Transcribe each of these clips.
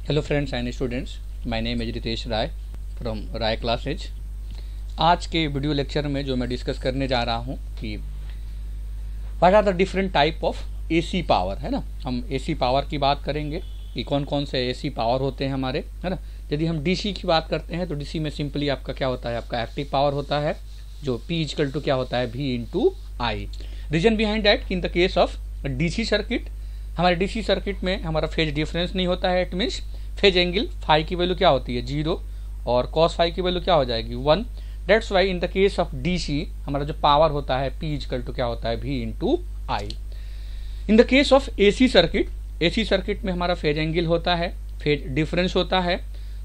Hello friends and students, my name is Ritesh Rai from Rai classes. आज के video lecture में जो मैं डिस्कस करने जा रहा हूँ कि what are the different type of AC power, है ना। हम एसी पावर की बात करेंगे कि कौन कौन से एसी पावर होते हैं हमारे, है ना। यदि हम डीसी की बात करते हैं तो डीसी में सिंपली आपका क्या होता है, आपका एक्टिव पावर होता है जो P इक्वल टू क्या होता है, V into I. Reason behind that, in the case of DC circuit, हमारे डीसी सर्किट में हमारा फेज डिफरेंस नहीं होता है। It means phase angle phi की वैल्यू क्या होती है 0 और कॉस फाई की वैल्यू क्या हो जाएगी 1। That's why in the case of DC हमारा जो पावर होता है P इक्वल टू क्या होता है, V into I. In the case of AC circuit, AC circuit में हमारा फेज एंगल होता है, फेज डिफरेंस होता है।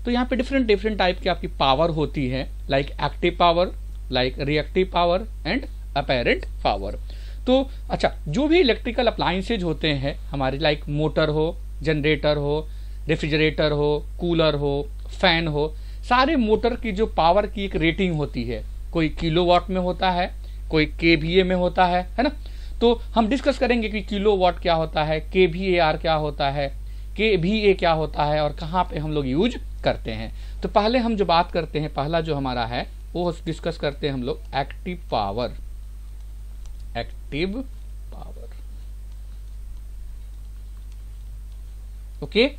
तो यहाँ पे डिफरेंट टाइप की आपकी पावर होती है, like active power, like reactive power and apparent power. तो अच्छा, जो भी इलेक्ट्रिकल अप्लायंसेज होते हैं हमारे, लाइक मोटर हो, जनरेटर हो, रेफ्रिजरेटर हो, कूलर हो, फैन हो, सारे मोटर की जो पावर की एक रेटिंग होती है, कोई किलोवाट में होता है, कोई केवीए में होता है ना। तो हम डिस्कस करेंगे कि किलोवाट क्या होता है, केवीएआर क्या होता है, केवीए क्या होता है और कहाँ पे हम लोग यूज करते हैं। तो पहले हम जो बात करते हैं, पहला जो हमारा है वो डिस्कस करते हैं हम लोग active power. Active power, okay.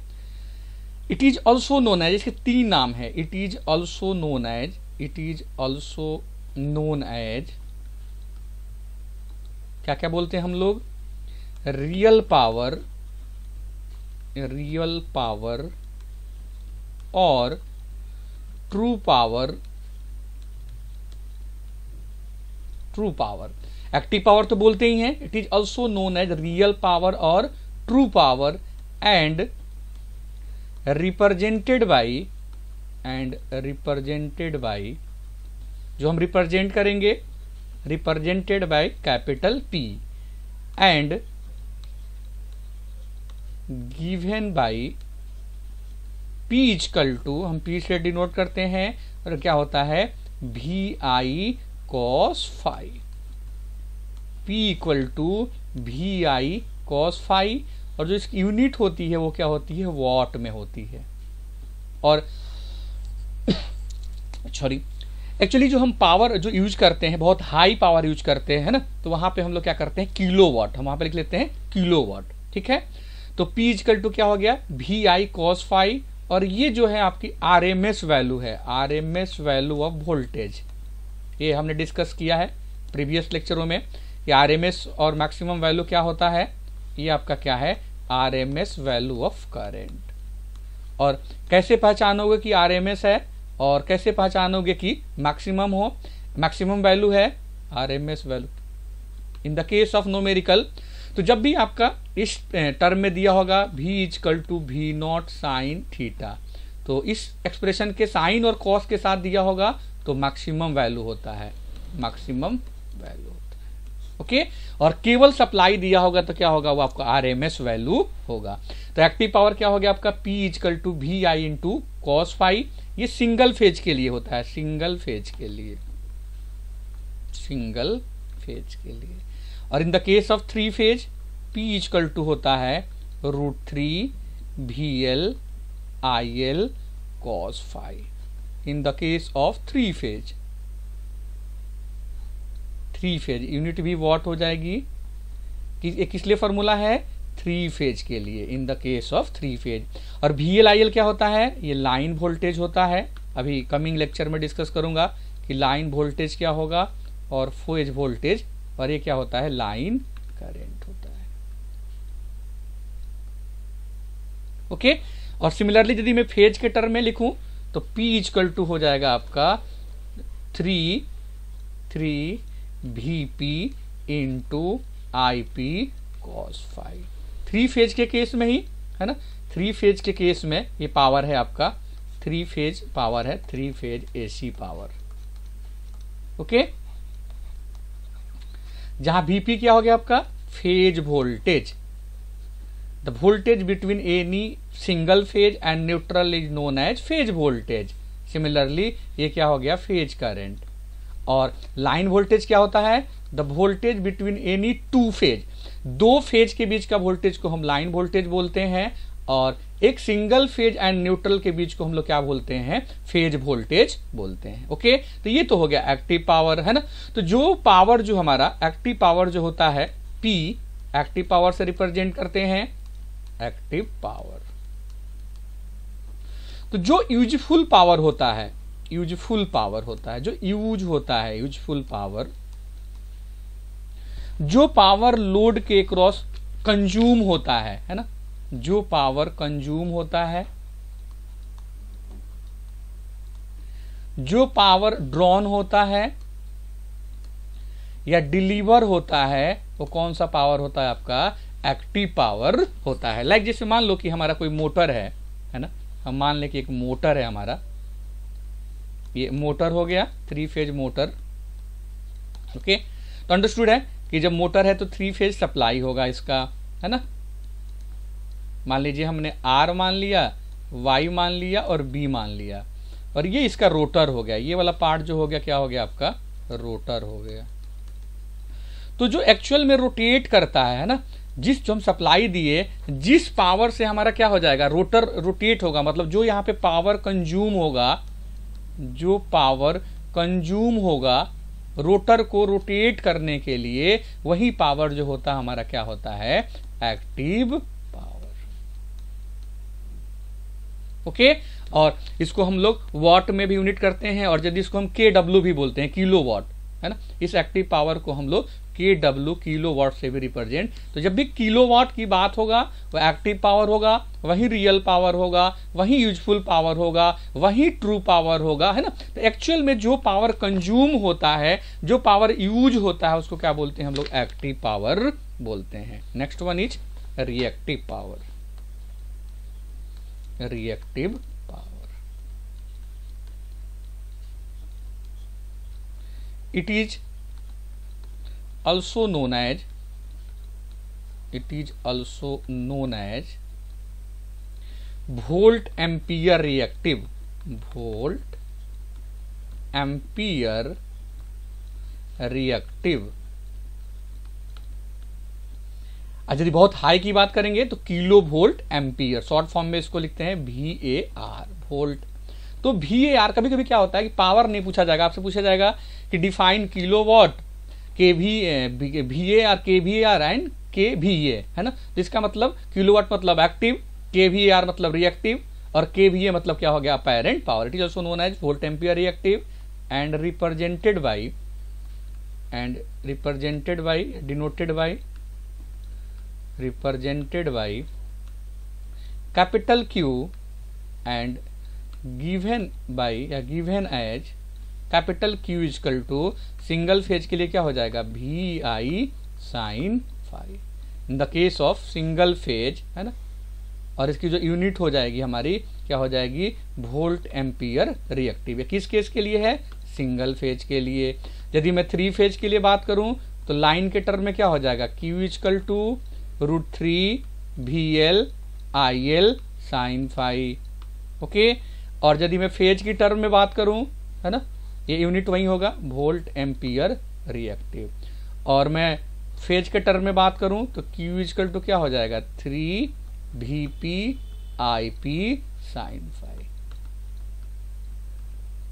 It is also known as, इसके तीन नाम है। It is also known as, it is also known as, क्या क्या बोलते हैं हम लोग, रियल पावर, रियल पावर और true power. True power, active power तो बोलते ही हैं। It is also known as real power और true power and represented by, जो हम रिप्रेजेंट करेंगे, represented by capital P and given by P equal to, हम P से डिनोट करते हैं और क्या होता है VI cos phi. P equal to VI cos phi, और जो इसकी यूनिट होती है वो क्या होती है, वॉट में होती है। और सॉरी, एक्चुअली जो हम पावर जो यूज करते हैं, बहुत हाई पावर यूज करते हैं ना, तो वहां पे हम लोग क्या करते हैं, किलोवाट, हम वहां पे लिख लेते हैं किलोवाट, ठीक है। तो P इक्वल टू क्या हो गया, VI cos फाई, और ये जो है आपकी RMS वैल्यू है, RMS वैल्यू ऑफ वोल्टेज। ये हमने डिस्कस किया है प्रीवियस लेक्चरों में, ये RMS और मैक्सिमम वैल्यू क्या होता है, ये आपका क्या है, RMS वैल्यू ऑफ करंट। और कैसे पहचानोगे कि RMS है और कैसे पहचानोगे कि मैक्सिमम हो, मैक्सिमम वैल्यू है RMS value in the case of numerical. तो जब भी आपका इस टर्म में दिया होगा V equal to V not sine theta, तो इस एक्सप्रेशन के साइन और कॉस के साथ दिया होगा तो मैक्सिमम वैल्यू होता है, मैक्सिमम वैल्यू होता है, ओके। और केवल सप्लाई दिया होगा तो क्या होगा, वो आपका RMS वैल्यू होगा। तो एक्टिव पावर क्या हो गया आपका, P equal to VI into cos phi. ये सिंगल फेज के लिए होता है, सिंगल फेज के लिए, सिंगल फेज के लिए। और in the case of three phase P equal to होता है √3 VL IL cos phi. In the case of three phase, three phase unit भी वॉट हो जाएगी, किस लिए फॉर्मूला है, थ्री फेज के लिए, इन the case of three phase. और VL IL क्या होता है, ये लाइन वोल्टेज होता है। अभी कमिंग लेक्चर में डिस्कस करूंगा कि लाइन वोल्टेज क्या होगा और फेज वोल्टेज, और ये क्या होता है, लाइन करंट होता है, ओके। और सिमिलरली यदि मैं फेज के टर्म में लिखूं तो P इक्वल टू हो जाएगा आपका 3 VP into IP cos phi. Three phase के केस में ही है ना, थ्री फेज के केस में ये पावर है आपका, थ्री फेज पावर है, three phase AC power, okay. जहां VP क्या हो गया आपका, phase voltage, the voltage between any single phase and neutral is known as phase voltage. Similarly ये क्या हो गया, फेज करंट। और लाइन वोल्टेज क्या होता है, the voltage between any two phase, दो फेज के बीच का वोल्टेज को हम लाइन वोल्टेज बोलते हैं, और एक सिंगल फेज एंड न्यूट्रल के बीच को हम लोग क्या बोलते हैं, फेज वोल्टेज बोलते हैं। ओके, तो ये तो हो गया एक्टिव पावर, है ना। तो जो पावर जो हमारा एक्टिव पावर जो होता है P, एक्टिव पावर से रिप्रेजेंट करते हैं एक्टिव पावर। तो जो यूजफुल पावर होता है, यूजफुल पावर होता है, जो यूज होता है, यूजफुल पावर, जो पावर लोड के क्रॉस कंज्यूम होता है ना, जो पावर कंज्यूम होता है, जो पावर ड्रॉन होता है या डिलीवर होता है, वो कौन सा पावर होता है आपका, एक्टिव पावर होता है। लाइक जैसे मान लो कि हमारा कोई मोटर है ना, हम मान लें कि एक मोटर है हमारा, ये मोटर हो गया, 3 फेज मोटर। ओके, तो अंडरस्टूड है कि जब मोटर है तो 3 फेज सप्लाई होगा इसका, है ना। मान लीजिए हमने R मान लिया, Y मान लिया और B मान लिया, और ये इसका रोटर हो गया, ये वाला पार्ट जो हो गया क्या हो गया आपका, रोटर हो गया। तो जो एक्चुअल में रोटेट करता है ना, जिस जो हम सप्लाई दिए, जिस पावर से हमारा क्या हो जाएगा, रोटर रोटेट होगा, मतलब जो यहाँ पे पावर कंज्यूम होगा, जो पावर कंज्यूम होगा रोटर को रोटेट करने के लिए, वही पावर जो होता है हमारा क्या होता है, एक्टिव पावर। ओके, और इसको हम लोग वॉट में भी यूनिट करते हैं, और यदि इसको हम KW भी बोलते हैं, किलो वॉट, है ना। इस एक्टिव पावर को हम लोग KW किलो वॉट से भी रिप्रेजेंट। तो जब भी किलो वॉट की बात होगा वो एक्टिव पावर होगा, वही रियल पावर होगा, वही यूजफुल पावर होगा, वही ट्रू पावर होगा, है ना। तो एक्चुअल में जो पावर कंज्यूम होता है, जो पावर यूज होता है, उसको क्या बोलते हैं हम लोग, एक्टिव पावर बोलते हैं। Next one is reactive power. Reactive power, it is also known as volt ampere reactive, volt ampere reactive। यदि बहुत हाई की बात करेंगे तो kilo volt ampere, short form में इसको लिखते हैं VAR, वोल्ट। तो VAR कभी कभी क्या होता है कि पावर नहीं पूछा जाएगा, आपसे पूछा जाएगा कि define kilo watt, VAR, KVAR and KVA, है ना। जिसका मतलब किलोवाट मतलब एक्टिव, KVAR मतलब रिएक्टिव, और KVA मतलब क्या हो गया, apparent power. It is also known as volt ampere reactive and represented by capital Q and given as capital Q equal to, single phase के लिए क्या हो जाएगा, VI sin phi in the case of single phase, है ना। और इसकी जो यूनिट हो जाएगी हमारी क्या हो जाएगी, वोल्ट एम्पियर रिएक्टिव। किस केस के लिए है, सिंगल फेज के लिए। यदि मैं 3 फेज के लिए बात करूं तो लाइन के टर्म में क्या हो जाएगा, Q equal to √3 VL IL sin phi। Okay, और यदि मैं फेज की टर्म में बात करूं, है ना, ये यूनिट वही होगा वोल्ट एम्पियर रिएक्टिव। और मैं फेज के टर्म में बात करूं तो Q इक्वल टू क्या हो जाएगा, 3 VP IP sin phi।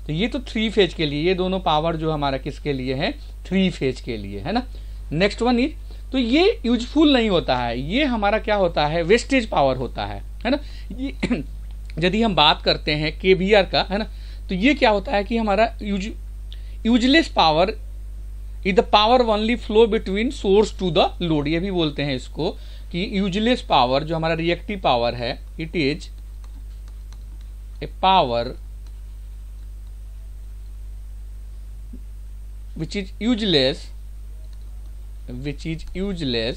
तो ये तो 3 फेज के लिए, ये दोनों पावर जो हमारा किसके लिए है, 3 फेज के लिए, है ना। नेक्स्ट वन इज, तो ये यूजफुल नहीं होता है, ये हमारा क्या होता है, वेस्टेज पावर होता है ना। ये यदि हम बात करते हैं KVAR का, है ना, तो ये क्या होता है कि हमारा useless power is the power only flow between source to the load. ये भी बोलते हैं इसको कि यूजलेस पावर जो हमारा रिएक्टिव पावर है, it is a power which is useless,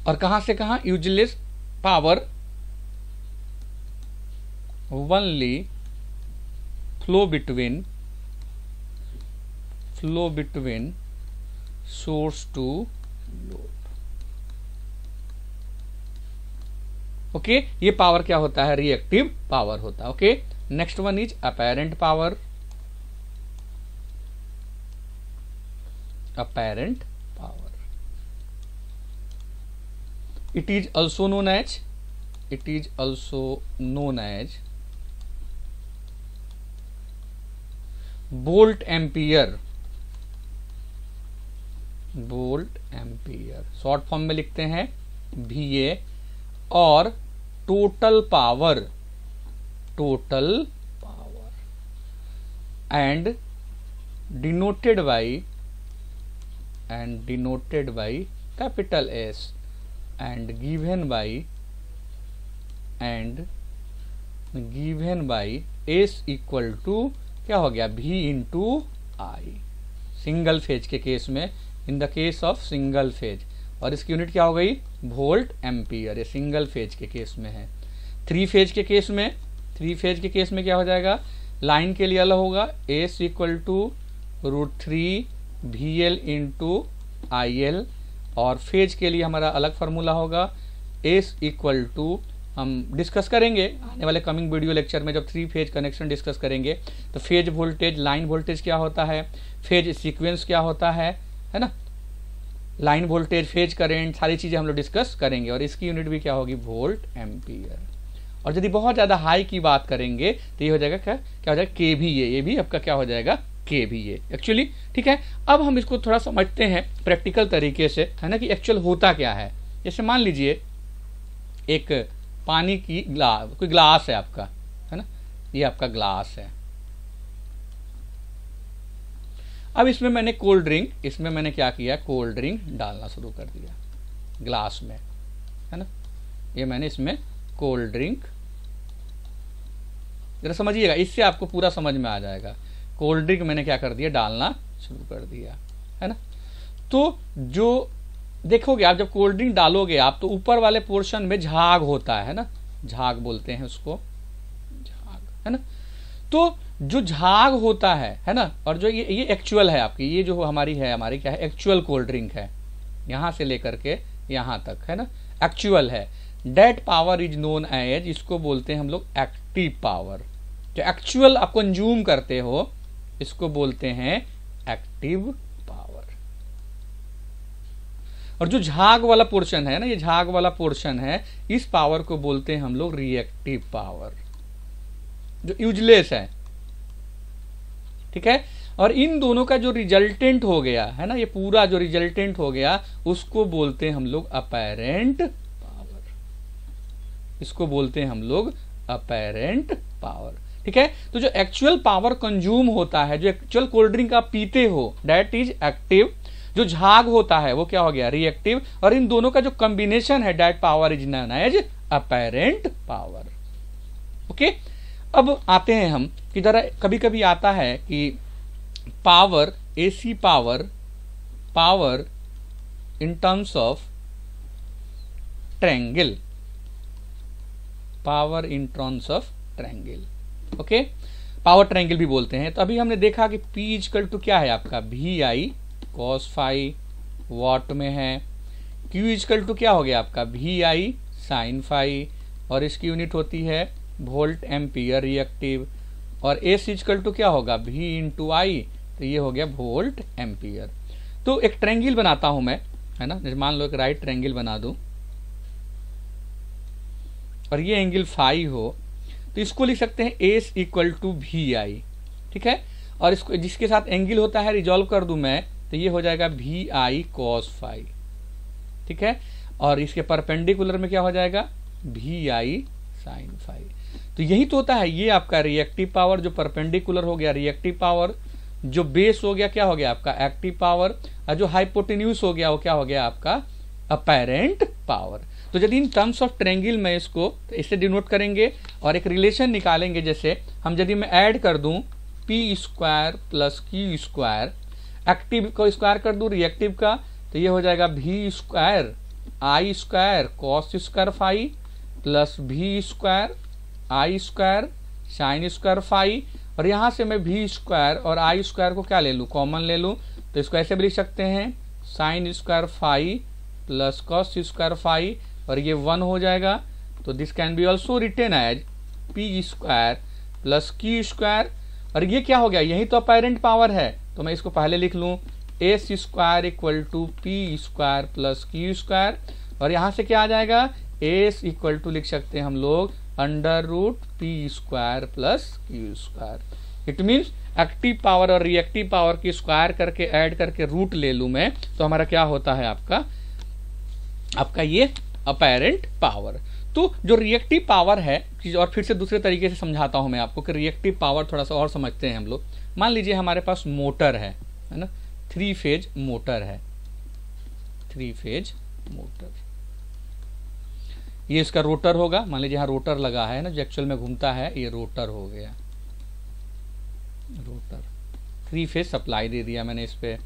और कहां से कहां, useless power only flow between source to load. Okay, ये पावर क्या होता है, रिएक्टिव पावर होता है। Okay, next one is apparent power. It is also known as volt ampere. Short form में लिखते हैं VA, और total power and denoted by capital S and given by S equal to क्या हो गया, V into I। Single phase के case में, इन the case of single phase, और इसकी यूनिट क्या हो गई, वोल्ट एम्पियर। ये सिंगल फेज के केस में है। थ्री फेज के केस में क्या हो जाएगा, लाइन के लिए अलग होगा, S equal to √3 VL into IL, और फेज के लिए हमारा अलग फार्मूला होगा, S इक्वल टू, हम डिस्कस करेंगे आने वाले कमिंग वीडियो लेक्चर में जब 3 फेज कनेक्शन डिस्कस करेंगे, तो फेज वोल्टेज, लाइन वोल्टेज क्या होता है, फेज सीक्वेंस क्या होता है ना, लाइन वोल्टेज, फेज करंट, सारी चीज़ें हम लोग डिस्कस करेंगे, और इसकी यूनिट भी क्या होगी, वोल्ट एम्पियर। और यदि बहुत ज़्यादा हाई की बात करेंगे तो ये हो जाएगा क्या हो जाएगा, KVA। ये भी आपका क्या हो जाएगा, KVA एक्चुअली। ठीक है, अब हम इसको थोड़ा समझते हैं प्रैक्टिकल तरीके से, है ना, कि एक्चुअल होता क्या है। जैसे मान लीजिए एक पानी की कोई ग्लास है आपका, है ना, ये आपका ग्लास है। अब इसमें मैंने कोल्ड ड्रिंक, इसमें मैंने क्या किया, कोल्ड ड्रिंक डालना शुरू कर दिया ग्लास में, है ना, ये मैंने इसमें कोल्ड ड्रिंक, जरा समझिएगा, इससे आपको पूरा समझ में आ जाएगा। कोल्ड ड्रिंक मैंने क्या कर दिया, डालना शुरू कर दिया, है ना। तो जो देखोगे आप, जब कोल्ड ड्रिंक डालोगे आप, तो ऊपर वाले पोर्शन में झाग होता है ना, झाग बोलते हैं उसको, झाग, है ना। तो जो झाग होता है ना, और जो ये एक्चुअल है आपकी, ये जो हमारी क्या है, एक्चुअल कोल्ड ड्रिंक है, यहां से लेकर के यहां तक, है ना, एक्चुअल है। That power is known as, इसको बोलते हैं हम लोग एक्टिव पावर। जो एक्चुअल आप कंज्यूम करते हो, इसको बोलते हैं एक्टिव पावर। और जो झाग वाला पोर्शन है ना, ये झाग वाला पोर्शन है, इस पावर को बोलते हैं हम लोग रिएक्टिव पावर, जो यूजलेस है। ठीक है, और इन दोनों का जो रिजल्टेंट हो गया है ना, ये पूरा जो रिजल्टेंट हो गया, उसको बोलते हैं हम लोग अपैरेंट पावर, इसको बोलते हैं हम लोग अपैरेंट पावर। ठीक है, तो जो एक्चुअल पावर कंज्यूम होता है, जो एक्चुअल कोल्ड ड्रिंक आप पीते हो, दैट इज एक्टिव। जो झाग होता है वो क्या हो गया, रिएक्टिव। और इन दोनों का जो कॉम्बिनेशन है, that power is known as apparent power. Okay, अब आते हैं हम कि जरा कभी कभी आता है कि power, AC power in terms of triangle, power in terms of triangle. Okay, power triangle भी बोलते हैं। तो अभी हमने देखा कि P इक्वल टू क्या है आपका, VI cos फाई वाट में है। Q इक्वल टू क्या हो गया आपका, VI sin फाई, और इसकी यूनिट होती है वोल्ट एम्पियर रिएक्टिव। और S इक्वल टू क्या होगा, V इंटू I, तो ये हो गया वोल्ट एम्पियर। तो एक ट्रायंगल बनाता हूं मैं, है ना, मान लो एक राइट ट्रायंगल बना दूं, और ये एंगल फाई हो, तो इसको लिख सकते हैं S इक्वल टू VI। ठीक है, और इसको जिसके साथ एंगल होता है रिजॉल्व कर दूं मैं, तो ये हो जाएगा VI cos फाई। ठीक है, और इसके परपेंडिकुलर में क्या हो जाएगा, VI sin फाई। तो यही तो होता है, ये आपका रिएक्टिव पावर, जो परपेंडिकुलर हो गया रिएक्टिव पावर, जो बेस हो गया क्या हो गया आपका एक्टिव पावर, और जो हाइपोटेन्यूज हो गया वो क्या हो गया आपका अपैरेंट पावर। तो यदि इन टर्म्स ऑफ ट्रायंगल में इसको तो इससे डिनोट करेंगे और एक रिलेशन निकालेंगे। जैसे हम यदि मैं ऐड कर दूं P square plus Q square, active को स्क्वायर कर दूं रिएक्टिव का, तो ये हो जाएगा V square I square cos square phi plus V square I square sine square phi. और यहाँ से मैं V स्क्वायर और I स्क्वायर को क्या ले लूँ, कॉमन ले लूँ, तो इसको ऐसे भी लिख सकते हैं sine square phi plus cos square phi, और ये 1 हो जाएगा। तो this can be also written as P square plus Q square. और ये क्या हो गया, यही तो अपैरेंट पावर है, तो मैं इसको पहले लिख लूँ S square equal to P square plus Q square. और यहाँ से क्या आ जाएगा, एस इक्वल टू लिख सकते हैं हम लोग √p² plus q²। It means active power और रिएक्टिव पावर की स्क्वायर करके ऐड करके रूट ले लूं मैं, तो हमारा क्या होता है, आपका ये अपैरेंट पावर। तो जो रिएक्टिव पावर है, और फिर से दूसरे तरीके से समझाता हूं मैं आपको कि रिएक्टिव पावर थोड़ा सा और समझते हैं हम लोग। मान लीजिए हमारे पास मोटर है ना, 3 फेज मोटर है, 3 फेज मोटर। ये इसका रोटर होगा, मान लीजिए यहाँ रोटर लगा है ना, जो एक्चुअल में घूमता है, ये रोटर हो गया, रोटर। 3 फेज सप्लाई दे दिया मैंने इस पे,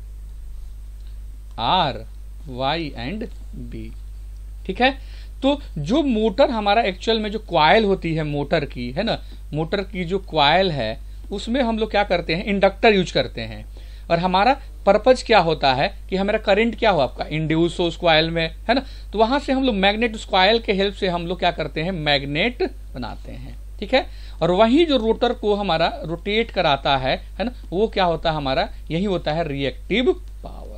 R, Y एंड B, ठीक है। तो जो मोटर हमारा एक्चुअल में जो क्वाइल होती है मोटर की, है ना, मोटर की जो क्वाइल है उसमें हम लोग क्या करते हैं, इंडक्टर यूज करते हैं। और हमारा पर्पज क्या होता है कि हमारा करंट क्या हो, आपका इंड्यूस हो उस क्वाइल में, है ना। तो वहां से हम लोग मैग्नेट, उस क्वाइल के हेल्प से हम लोग क्या करते हैं, मैग्नेट बनाते हैं, ठीक है। और वही जो रोटर को हमारा रोटेट कराता है ना, वो क्या होता है हमारा, यही होता है रिएक्टिव पावर।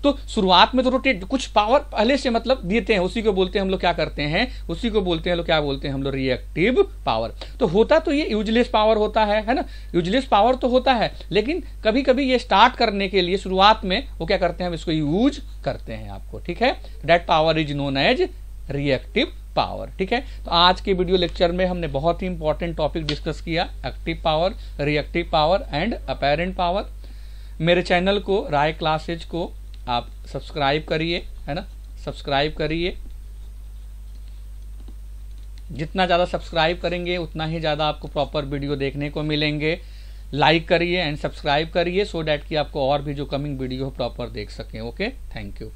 तो शुरुआत में तो रोटेट कुछ पावर पहले से मतलब देते हैं, उसी को बोलते हैं हम लोग क्या करते हैं, उसी को बोलते हैं लोग क्या बोलते हैं हम लोग, रिएक्टिव पावर। तो होता तो ये यूजलेस पावर होता है ना, यूजलेस पावर तो होता है, लेकिन कभी कभी ये स्टार्ट करने के लिए शुरुआत में वो क्या करते हैं, हम इसको यूज करते हैं आपको, ठीक है। That power is known as reactive power, ठीक है। तो आज के वीडियो लेक्चर में हमने बहुत ही इंपॉर्टेंट टॉपिक डिस्कस किया, active power, reactive power and apparent power. मेरे चैनल को, राय क्लासेज को आप सब्सक्राइब करिए, है ना, सब्सक्राइब करिए। जितना ज़्यादा सब्सक्राइब करेंगे उतना ही ज़्यादा आपको प्रॉपर वीडियो देखने को मिलेंगे। लाइक करिए एंड सब्सक्राइब करिए, सो डैट कि आपको और भी जो कमिंग वीडियो प्रॉपर देख सकें। Okay, thank you.